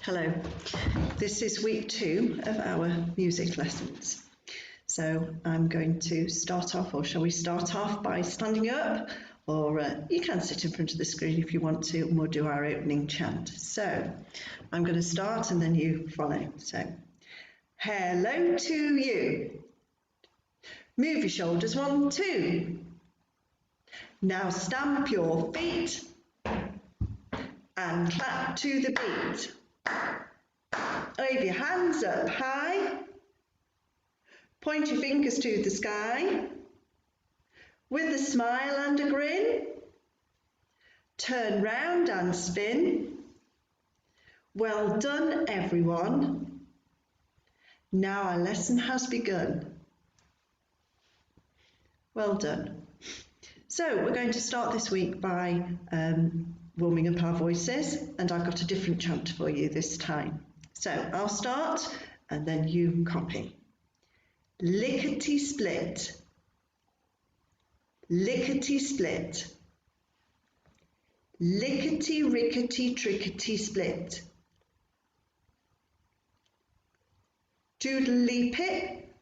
Hello, this is week 2 of our music lessons. So I'm going to start off, or shall we start off by standing up, or you can sit in front of the screen if you want to, and we'll do our opening chant. So I'm going to start and then you follow. So, hello to you. Move your shoulders 1, 2. Now stamp your feet and clap to the beat. Wave your hands up high. Point your fingers to the sky. With a smile and a grin. Turn round and spin. Well done, everyone. Now our lesson has begun. Well done. So we're going to start this week by warming up our voices, and I've got a different chant for you this time. So I'll start and then you copy. Lickety split, lickety split, lickety rickety trickety split. Doodly pip,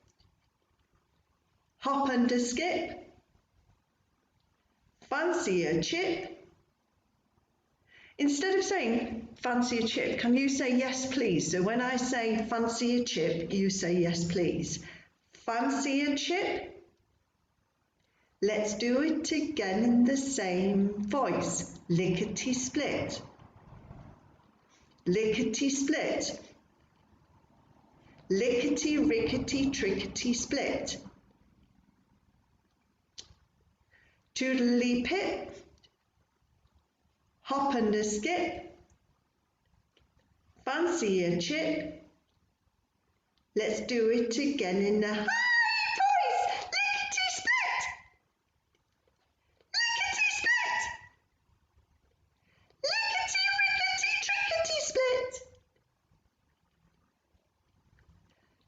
hop and a skip, fancy a chip. Instead of saying fancy a chip, can you say yes please? So when I say fancy a chip, you say yes please. Fancy a chip? Let's do it again in the same voice. Lickety split. Lickety split. Lickety rickety trickety split. Toodly pip. Hop and a skip. Fancy a chip? Let's do it again in a high voice. Lickety split. Lickety split. Lickety rickety trickety split.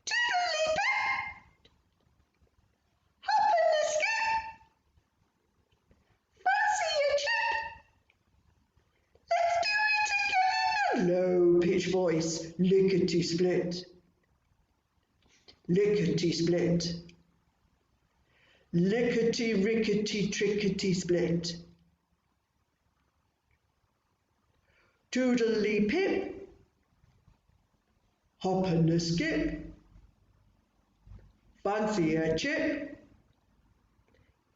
Toodly pip. Hop and a skip. Fancy a chip? Let's do it again in a low pitch voice. Lickety split. Lickety split. Lickety rickety trickety split. Toodly pip. Hop and a skip. Fancy a chip?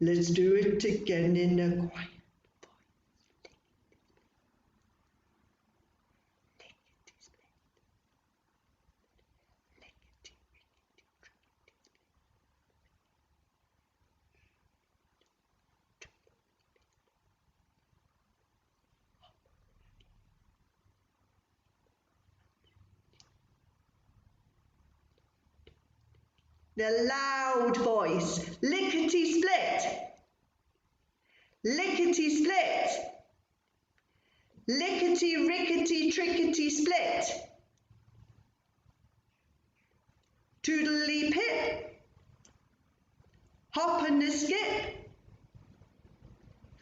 Let's do it again in a quiet voice. The loud voice, lickety split, lickety split, lickety rickety trickety split, toodly pip, hop and a skip,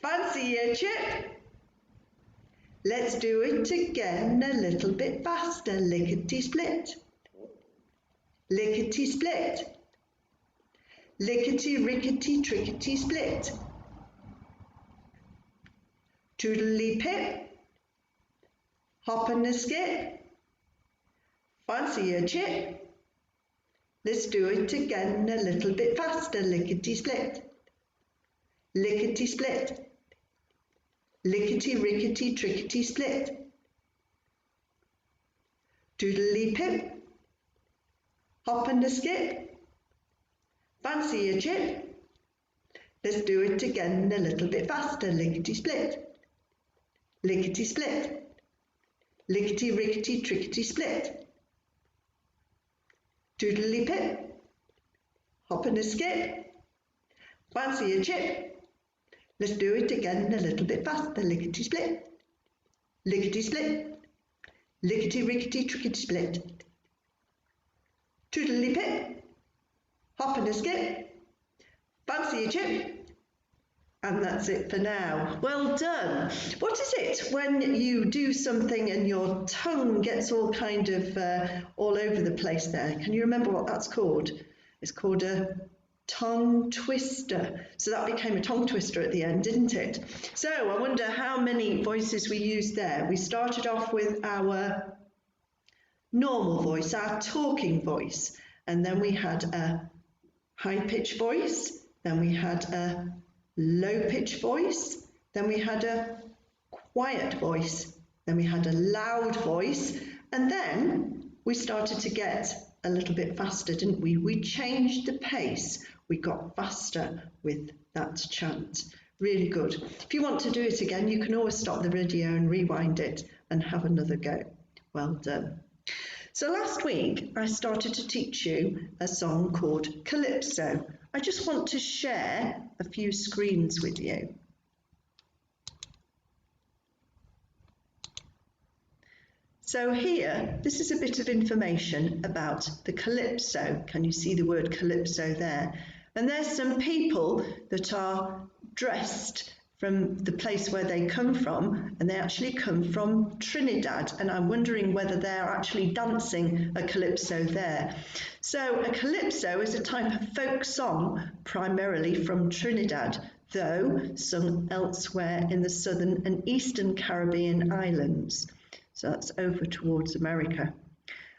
fancy a chip? Let's do it again a little bit faster, lickety split, lickety split. Lickety rickety trickety split. Toodly pip. Hop and a skip. Fancy a chip? Let's do it again a little bit faster. Lickety split. Lickety split. Lickety rickety trickety split. Toodly pip. Hop and a skip. Fancy a chip? Let's do it again a little bit faster. Lickety split. Lickety split. Lickety rickety trickety split. Toodly pip. Hop and a skip. Fancy a chip? Let's do it again a little bit faster. Lickety split. Lickety split. Lickety rickety trickety split. Toodly pip. Hop and a skip, fancy a chip, And that's it for now. Well done. What is it when you do something and your tongue gets all kind of all over the place there? Can you remember what that's called? It's called a tongue twister. So that became a tongue twister at the end, didn't it? So I wonder how many voices we used there. We started off with our normal voice, our talking voice, and then we had a high-pitched voice, then we had a low-pitched voice, then we had a quiet voice, then we had a loud voice, and then we started to get a little bit faster, didn't we? We changed the pace. We got faster with that chant. Really good. If you want to do it again, you can always stop the video and rewind it and have another go. Well done. So last week I started to teach you a song called Calypso. I just want to share a few screens with you. So here, this is a bit of information about the calypso. Can you see the word calypso there? And there's some people that are dressed from the place where they come from, and they actually come from Trinidad, and I'm wondering whether they're actually dancing a calypso there. So a calypso is a type of folk song primarily from Trinidad, though sung elsewhere in the southern and eastern Caribbean islands. So that's over towards America.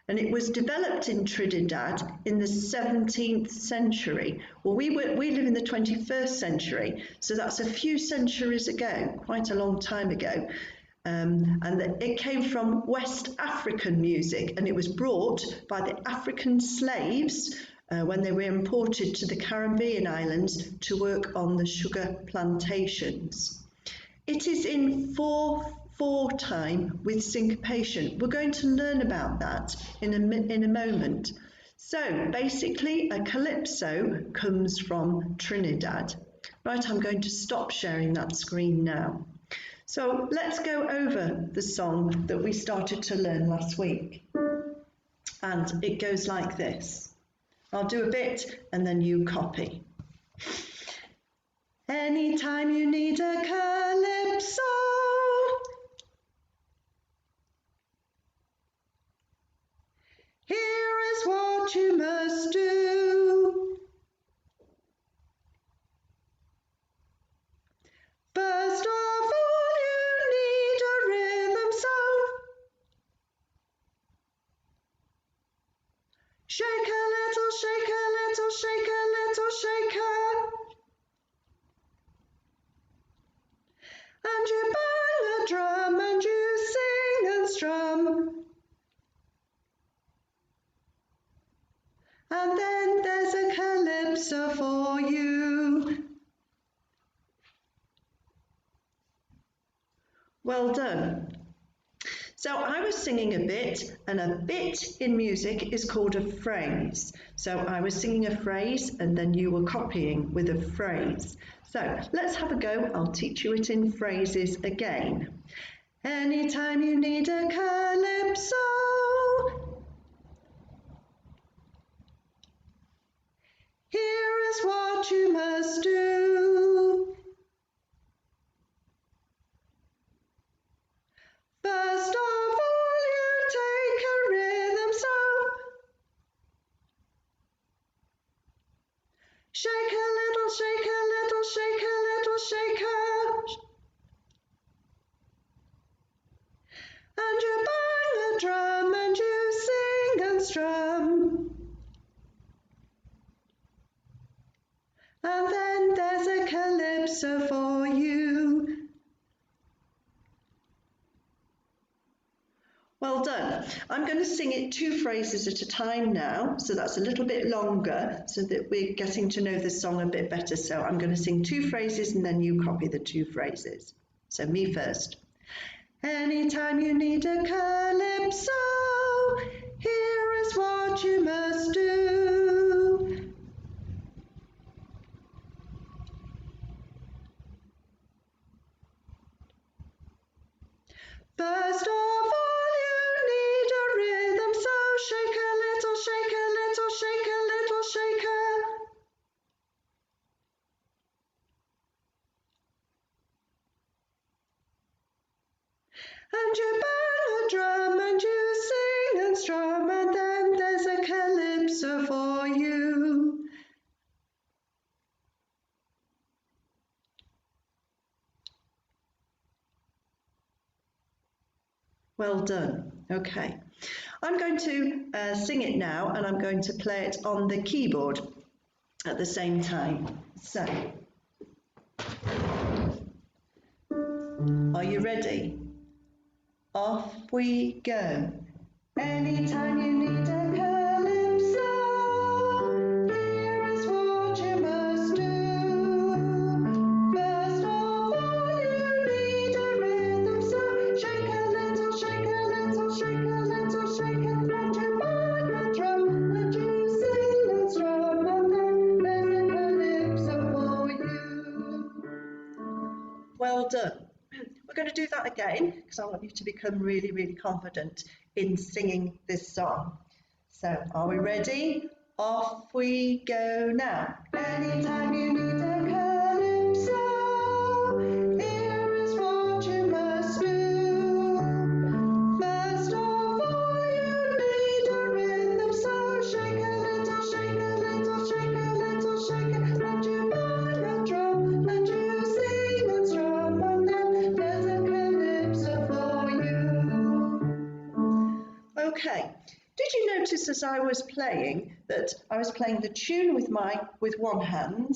And it was developed in Trinidad in the 17th century. Well, we live in the 21st century, so that's a few centuries ago, quite a long time ago. And it came from West African music, and it was brought by the African slaves when they were imported to the Caribbean islands to work on the sugar plantations. It is in 4/4 time with syncopation. We're going to learn about that in a moment. So basically a calypso comes from Trinidad. Right, I'm going to stop sharing that screen now. So let's go over the song that we started to learn last week. And it goes like this. I'll do a bit and then you copy. Anytime you need a calypso, here is what you must do. First of all, you need a rhythm, so shake a little, shake a little, shake a little, shake a. And you bang a drum and you sing and strum. And then there's a calypso for you. Well done. So I was singing a bit, and a bit in music is called a phrase. So I was singing a phrase and then you were copying with a phrase. So let's have a go. I'll teach you it in phrases again. Anytime you need a calypso, here is what you must do. First of all, you take a rhythm, so shake a little, shake a little, shake a little, shake a. And you bang a drum and you sing and strum. And then there's a calypso for you. Well done. I'm going to sing it 2 phrases at a time now, so that's a little bit longer so that we're getting to know the song a bit better. So I'm going to sing 2 phrases and then you copy the 2 phrases. So me first. Anytime you need a calypso, here is what you must do. First of all, you need a rhythm, so shake a little, shake a little, shake a little, shake a. and you bang a drum and you sing and strum, and then there's a calypso for you. Well done. Okay. I'm going to sing it now, and I'm going to play it on the keyboard at the same time. So, are you ready? Off we go. Anytime you need a calypso, here is what you must do. First of all, you need a rhythm, so shake a little, shake a little, shake a little, shake it, and you bang a drum, and you sing and strum, and then there's a calypso for you. Well done. We're going to do that again because I want you to become really, really confident in singing this song. So, are we ready? Off we go now. Anytime you need a calypso, here is what you must do. First of all, you need a rhythm, so shake a little, shake a little, shake a little, shake it, and you bang a drum, and you sing and strum, and then there's a calypso for you. Okay. Did you notice as I was playing that I was playing the tune with one hand,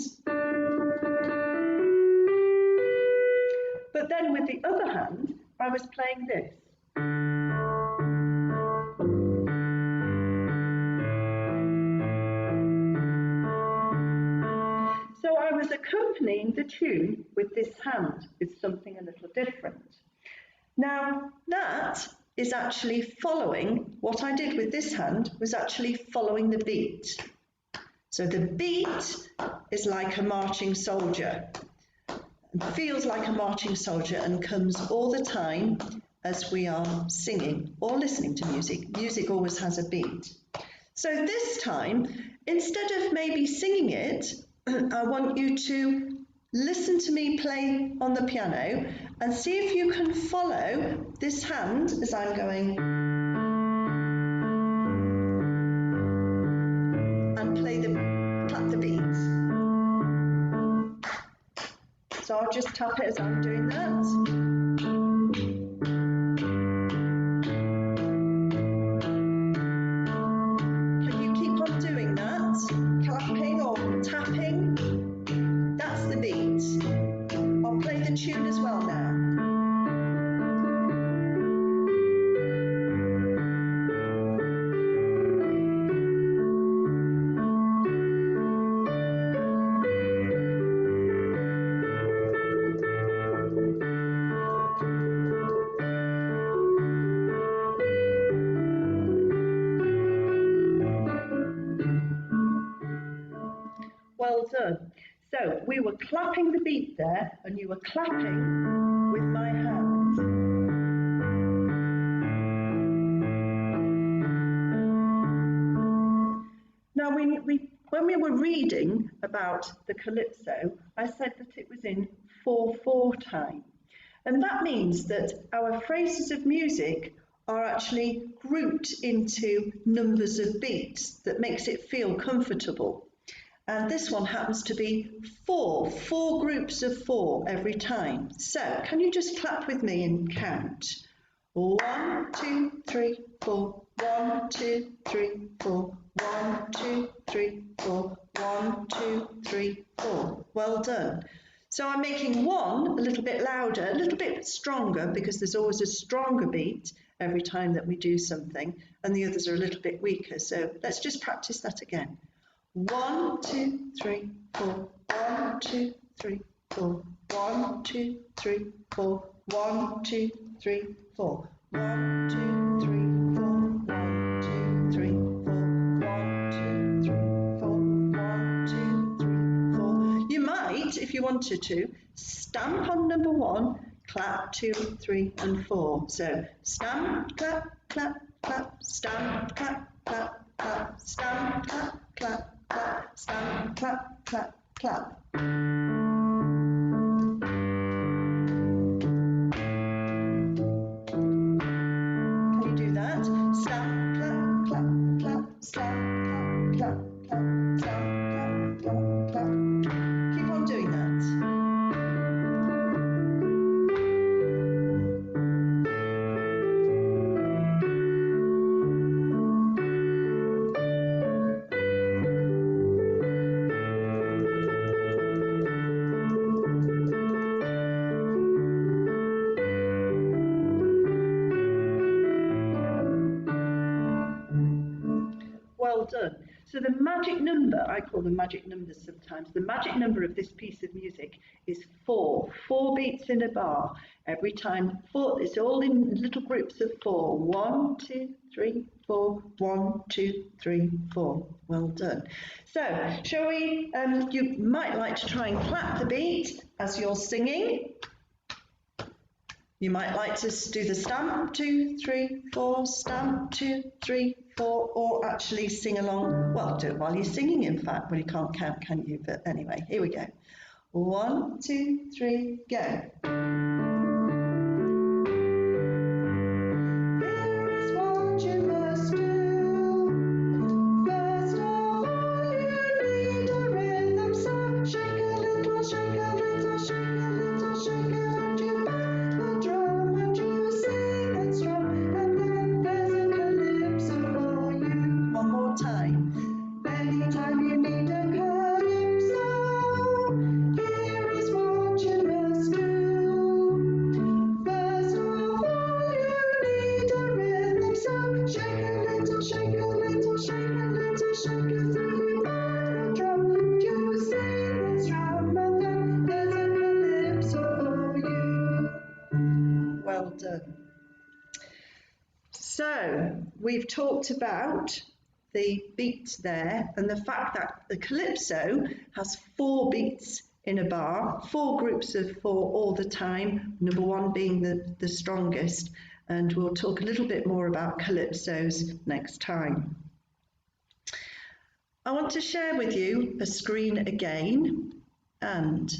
but then with the other hand I was playing this. So I was accompanying the tune with this hand with something a little different. Now that is actually following, what I did with this hand was actually following the beat. So the beat is like a marching soldier, and feels like a marching soldier, and comes all the time as we are singing or listening to music. Music always has a beat. So this time, instead of maybe singing it, I want you to listen to me play on the piano and see if you can follow this hand as I'm going and clap the beats. So I'll just tap it as I'm doing that. Can you keep on doing that? Clapping or tapping? That's the beat. I'll play the tune as well now. Well done. So we were clapping the beat there, and you were clapping with my hands. Now when we were reading about the calypso, I said that it was in 4/4 time. And that means that our phrases of music are actually grouped into numbers of beats that makes it feel comfortable. And this one happens to be four groups of 4 every time. So can you just clap with me and count? 1, 2, 3, 4. 1, 2, 3, 4. 1, 2, 3, 4. 1, 2, 3, 4. Well done. So I'm making 1 a little bit louder, a little bit stronger, because there's always a stronger beat every time that we do something, and the others are a little bit weaker. So let's just practice that again. 1, 2, 3, 4. 1, 2, 3, 4. 1, 2, 3, 4. 1, 2, 3, 4. 1, 2, 3, 4. 1, 2, 3, 4. 1, 2, 3, 4. 1, 2, 3, 4. You might, if you wanted to, stamp on number 1, clap 2, 3, and 4. So stamp, clap, clap, clap, stamp, clap, clap, clap, stamp, clap, clap. Clap, stamp, clap, clap, clap. done. So the magic number, I call them magic numbers sometimes, the magic number of this piece of music is 4. 4 beats in a bar. Every time 4, it's all in little groups of 4. 1, 2, 3, 4, 1, 2, 3, 4. Well done. So, shall we, you might like to try and clap the beat as you're singing. You might like to do the stamp, 2, 3, 4, stamp, 2, 3, 4, or actually sing along. Well, do it while you're singing, in fact. Well, you can't count, can you? But anyway, here we go. 1, 2, 3, go. Well done. So we've talked about the beats there and the fact that the calypso has 4 beats in a bar, 4 groups of 4 all the time, number 1 being the strongest, and we'll talk a little bit more about calypsos next time. I want to share with you a screen again, and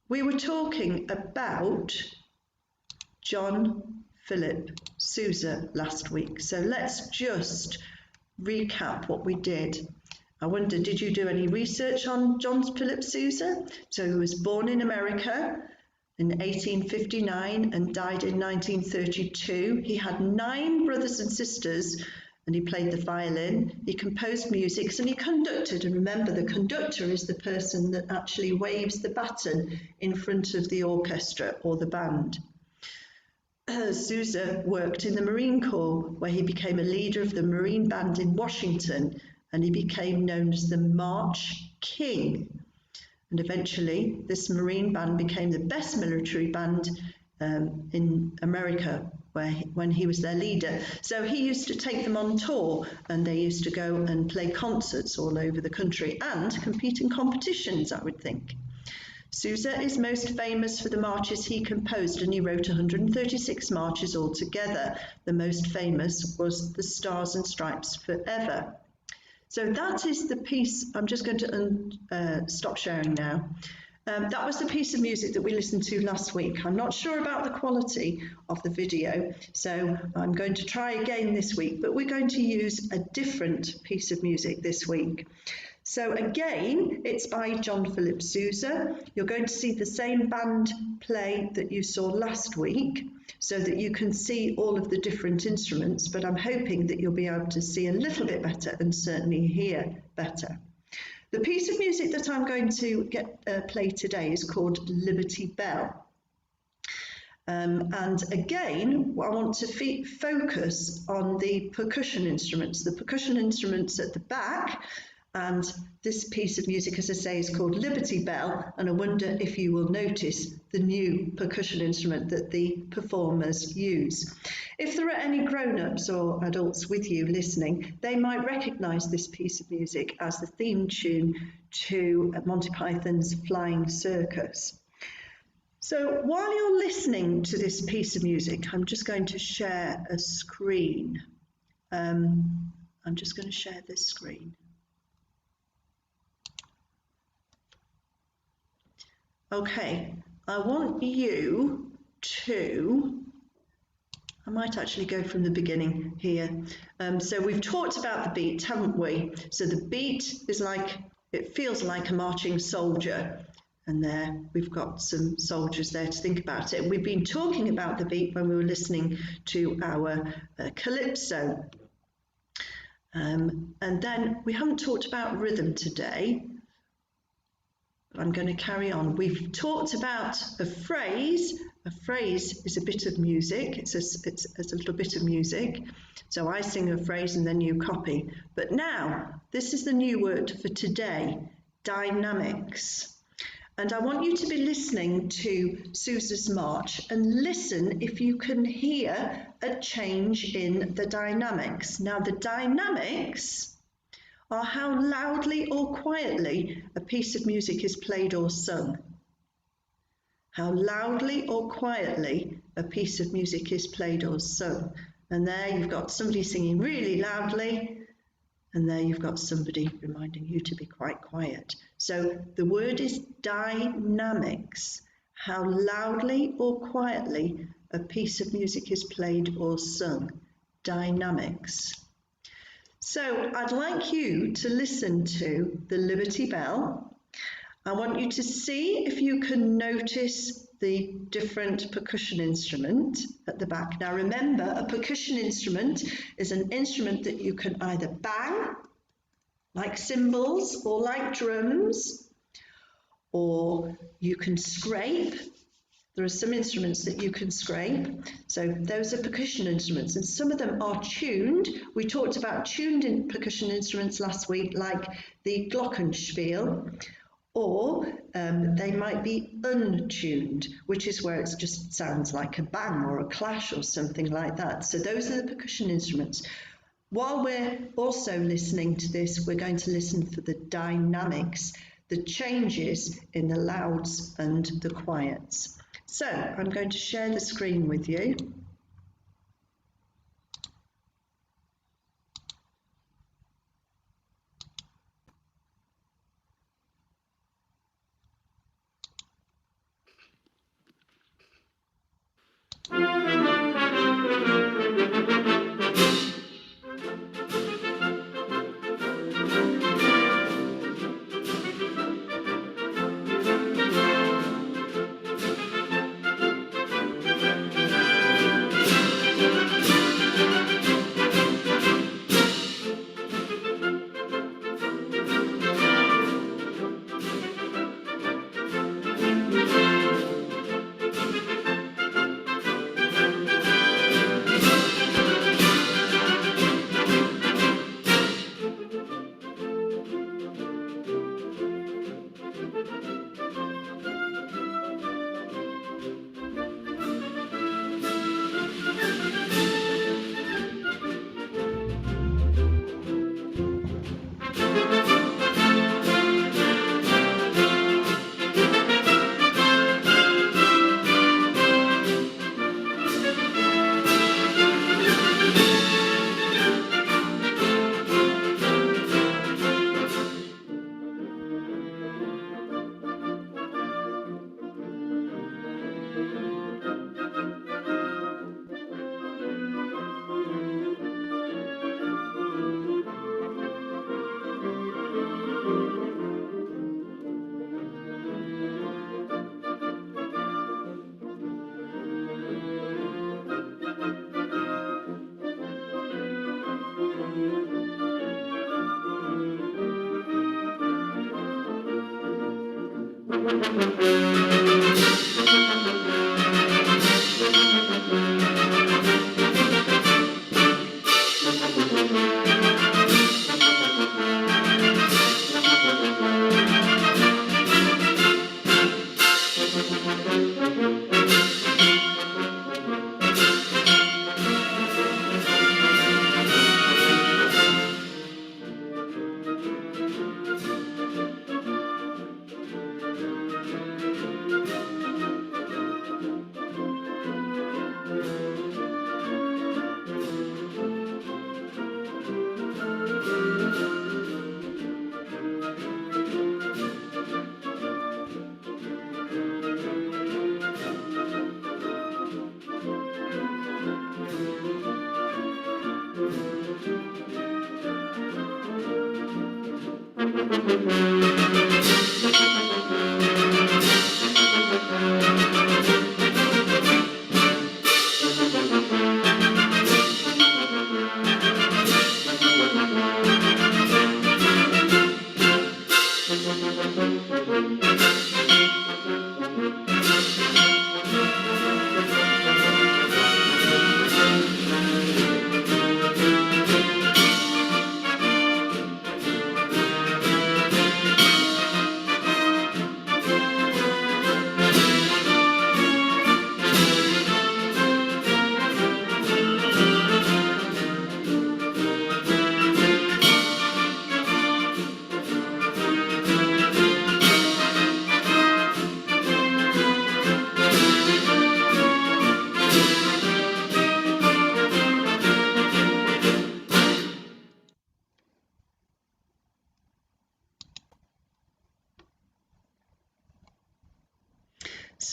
we were talking about John Philip Sousa last week, so let's just recap what we did. I wonder, did you do any research on John Philip Sousa? So he was born in America in 1859 and died in 1932. He had 9 brothers and sisters, and he played the violin, he composed music, and he conducted. And remember, the conductor is the person that actually waves the baton in front of the orchestra or the band. Sousa worked in the Marine Corps, where he became a leader of the Marine Band in Washington, and he became known as the March King. And eventually, this Marine Band became the best military band in America, when he was their leader. So he used to take them on tour, and they used to go and play concerts all over the country and compete in competitions, I would think. Sousa is most famous for the marches he composed, and he wrote 136 marches altogether. The most famous was the Stars and Stripes Forever. So that is the piece. I'm just going to stop sharing now. That was the piece of music that we listened to last week. I'm not sure about the quality of the video, so I'm going to try again this week, but we're going to use a different piece of music this week. So again, it's by John Philip Sousa. You're going to see the same band play that you saw last week, so that you can see all of the different instruments, but I'm hoping that you'll be able to see a little bit better and certainly hear better. The piece of music that I'm going to play today is called Liberty Bell. And again, I want to focus on the percussion instruments at the back. And this piece of music, as I say, is called Liberty Bell, and I wonder if you will notice the new percussion instrument that the performers use. If there are any grown-ups or adults with you listening, they might recognise this piece of music as the theme tune to Monty Python's Flying Circus. So while you're listening to this piece of music, I'm just going to share a screen. I'm just going to share this screen. Okay, I want you to, I might actually go from the beginning here. So we've talked about the beat, haven't we? So the beat is like, it feels like a marching soldier. And there we've got some soldiers there to think about it. We've been talking about the beat when we were listening to our calypso. And then we haven't talked about rhythm today. I'm going to carry on. We've talked about a phrase. A phrase is a bit of music. It's a little bit of music. So I sing a phrase and then you copy. But now, this is the new word for today, dynamics. And I want you to be listening to Susa's march and listen if you can hear a change in the dynamics. Now, the dynamics are how loudly or quietly a piece of music is played or sung. How loudly or quietly a piece of music is played or sung. And there you've got somebody singing really loudly, and there you've got somebody reminding you to be quite quiet. So the word is dynamics, how loudly or quietly a piece of music is played or sung. Dynamics. So I'd like you to listen to the Liberty Bell. I want you to see if you can notice the different percussion instrument at the back. Now remember, a percussion instrument is an instrument that you can either bang, like cymbals, or like drums, or you can scrape. There are some instruments that you can scrape. So those are percussion instruments, and some of them are tuned. We talked about tuned in percussion instruments last week, like the glockenspiel, or they might be untuned, which is where it just sounds like a bang or a clash or something like that. So those are the percussion instruments. While we're also listening to this, we're going to listen for the dynamics, the changes in the louds and the quiets. So I'm going to share the screen with you.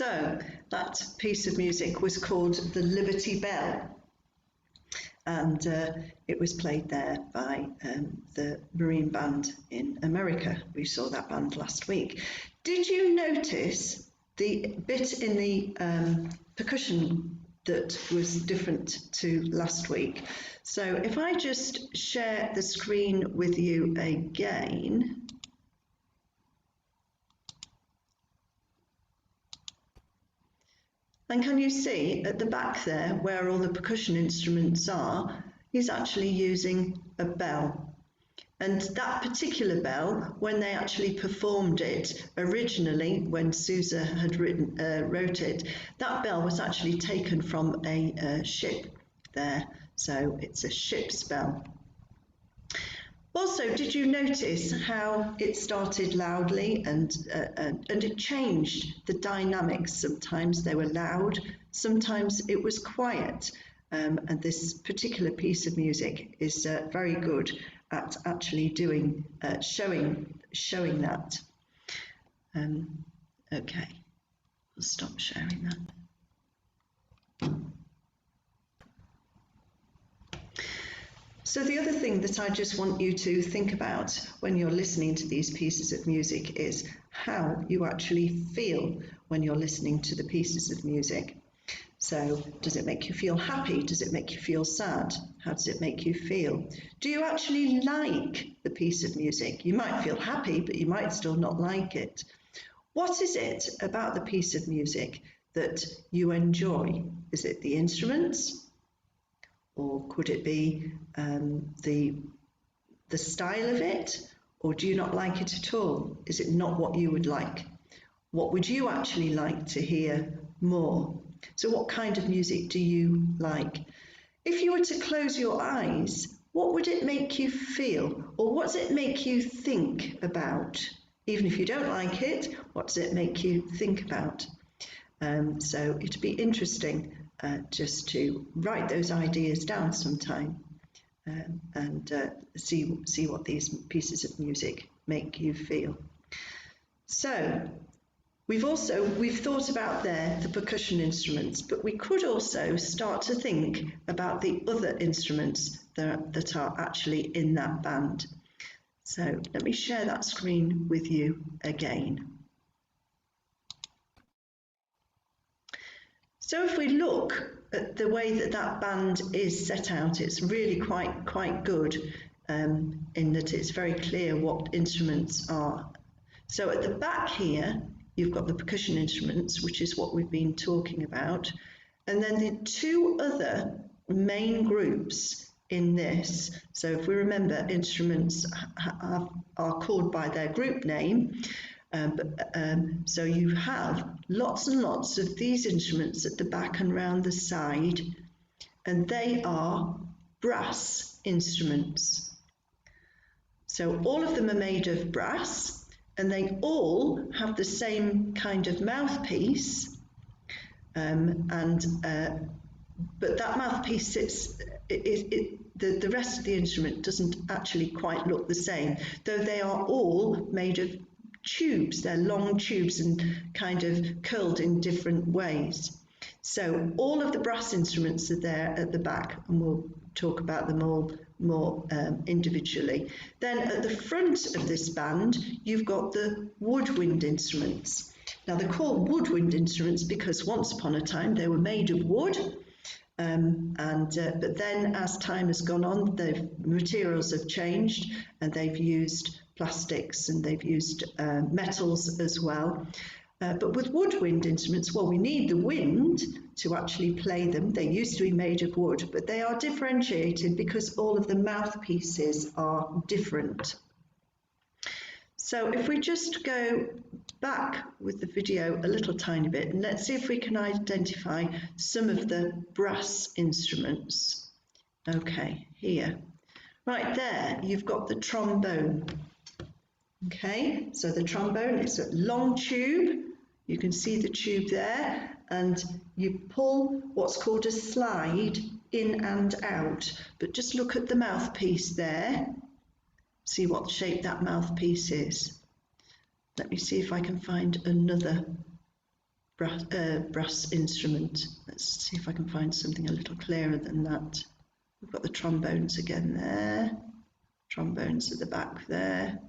So that piece of music was called the Liberty Bell, and it was played there by the Marine Band in America. We saw that band last week. Did you notice the bit in the percussion that was different to last week? So if I just share the screen with you again. And can you see at the back there where all the percussion instruments are, he's actually using a bell. And that particular bell, when they actually performed it originally, when Sousa had wrote it, that bell was actually taken from a ship there. So it's a ship's bell. Also, did you notice how it started loudly and it changed the dynamics? Sometimes they were loud, sometimes it was quiet. And this particular piece of music is very good at actually doing, showing that. Okay, I'll stop sharing that. So the other thing that I just want you to think about when you're listening to these pieces of music is how you actually feel when you're listening to the pieces of music. So does it make you feel happy? Does it make you feel sad? How does it make you feel? Do you actually like the piece of music? You might feel happy, but you might still not like it. What is it about the piece of music that you enjoy? Is it the instruments? Or could it be the style of it? Or do you not like it at all? Is it not what you would like? What would you actually like to hear more? So what kind of music do you like? If you were to close your eyes, what would it make you feel? Or what does it make you think about? Even if you don't like it, what does it make you think about? So it'd be interesting just to write those ideas down sometime and see what these pieces of music make you feel. So we've thought about there the percussion instruments, but we could also start to think about the other instruments that are actually in that band. So let me share that screen with you again. So if we look at the way that that band is set out, it's really quite good in that it's very clear what instruments are. So at the back here, you've got the percussion instruments, which is what we've been talking about. And then the two other main groups in this, so if we remember, instruments are called by their group name. So you have lots and lots of these instruments at the back and round the side, and they are brass instruments. So all of them are made of brass, and they all have the same kind of mouthpiece, but that mouthpiece sits, the rest of the instrument doesn't actually quite look the same, though they are all made of tubes. They're long tubes and kind of curled in different ways. So all of the brass instruments are there at the back, and we'll talk about them all more individually. Then at the front of this band, you've got the woodwind instruments. Now they're called woodwind instruments because once upon a time they were made of wood, but then as time has gone on, the materials have changed and they've used plastics and they've used metals as well. But with woodwind instruments, well, we need the wind to actually play them. They used to be made of wood, but they are differentiated because all of the mouthpieces are different. So if we just go back with the video a little tiny bit, and let's see if we can identify some of the brass instruments. Okay, here. Right there, you've got the trombone. Okay, so the trombone is a long tube. You can see the tube there, and you pull what's called a slide in and out. But just look at the mouthpiece there. See what shape that mouthpiece is. Let me see if I can find another brass instrument. Let's see if I can find something a little clearer than that. We've got the trombones again there. Trombones at the back there.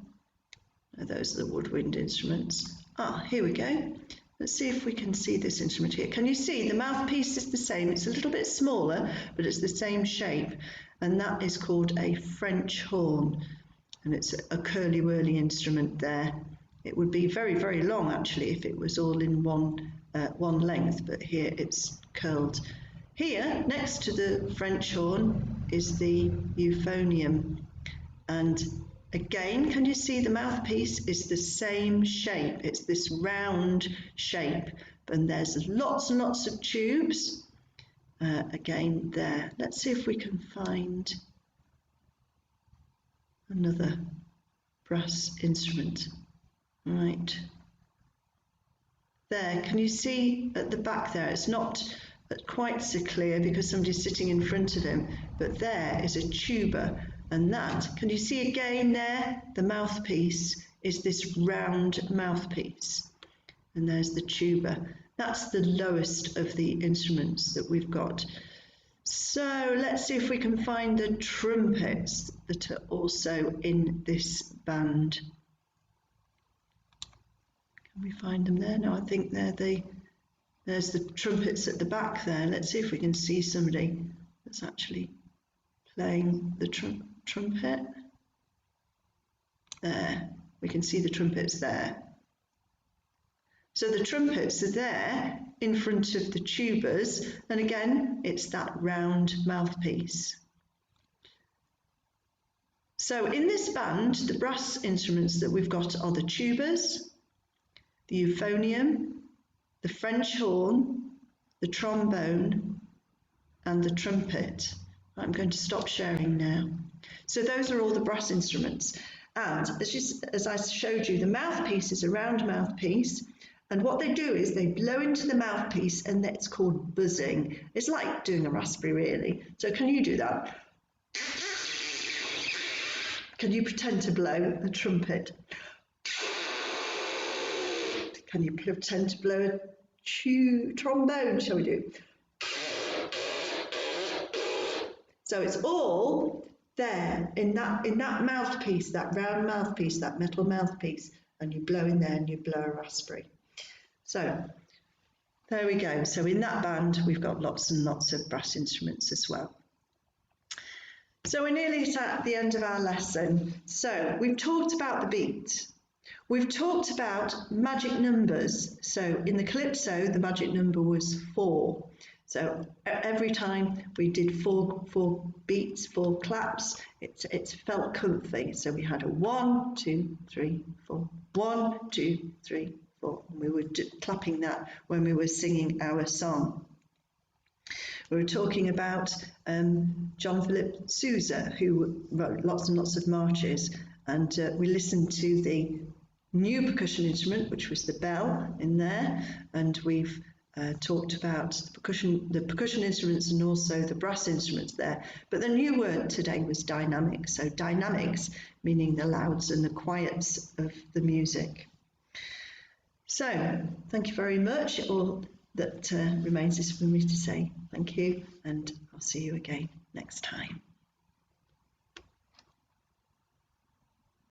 Those are the woodwind instruments. Here we go. Let's see if we can see this instrument here. Can you see the mouthpiece is the same? It's a little bit smaller, but it's the same shape. And that is called a French horn. And it's a curly-whirly instrument there. It would be very, very long actually if it was all in one length, but here it's curled. Here, next to the French horn, is the euphonium. And again, can you see the mouthpiece is the same shape? It's this round shape, and there's lots and lots of tubes. Again there. Let's see if we can find another brass instrument. Right. There, can you see at the back there? It's not quite so clear because somebody's sitting in front of him, but there is a tuba. And that, can you see again there? The mouthpiece is this round mouthpiece. And there's the tuba. That's the lowest of the instruments that we've got. So let's see if we can find the trumpets that are also in this band. Can we find them there? No, I think there's the trumpets at the back there. Let's see if we can see somebody that's actually playing the trumpet. There, we can see the trumpets there. So the trumpets are there in front of the tubas, and again, it's that round mouthpiece. So in this band, the brass instruments that we've got are the tubas, the euphonium, the French horn, the trombone, and the trumpet. I'm going to stop sharing now. So those are all the brass instruments. And as I showed you, the mouthpiece is a round mouthpiece. And what they do is they blow into the mouthpiece, and it's called buzzing. It's like doing a raspberry, really. So can you do that? Can you pretend to blow a trumpet? Can you pretend to blow a trombone? Shall we do? So it's all there in that mouthpiece, that round mouthpiece, that metal mouthpiece, and you blow in there and you blow a raspberry. So there we go. So in that band, we've got lots and lots of brass instruments as well. So we're nearly at the end of our lesson. So we've talked about the beat. We've talked about magic numbers. So in the calypso, the magic number was 4. So every time we did four beats, 4 claps, it felt comfy. So we had a 1, 2, 3, 4, 1, 2, 3, 4. And we were clapping that when we were singing our song. We were talking about John Philip Sousa, who wrote lots and lots of marches, and we listened to the new percussion instrument, which was the bell in there, and we've talked about the percussion instruments and also the brass instruments there. But the new word today was dynamic. So dynamics, meaning the louds and the quiets of the music. So thank you very much. All that remains is for me to say thank you, and I'll see you again next time.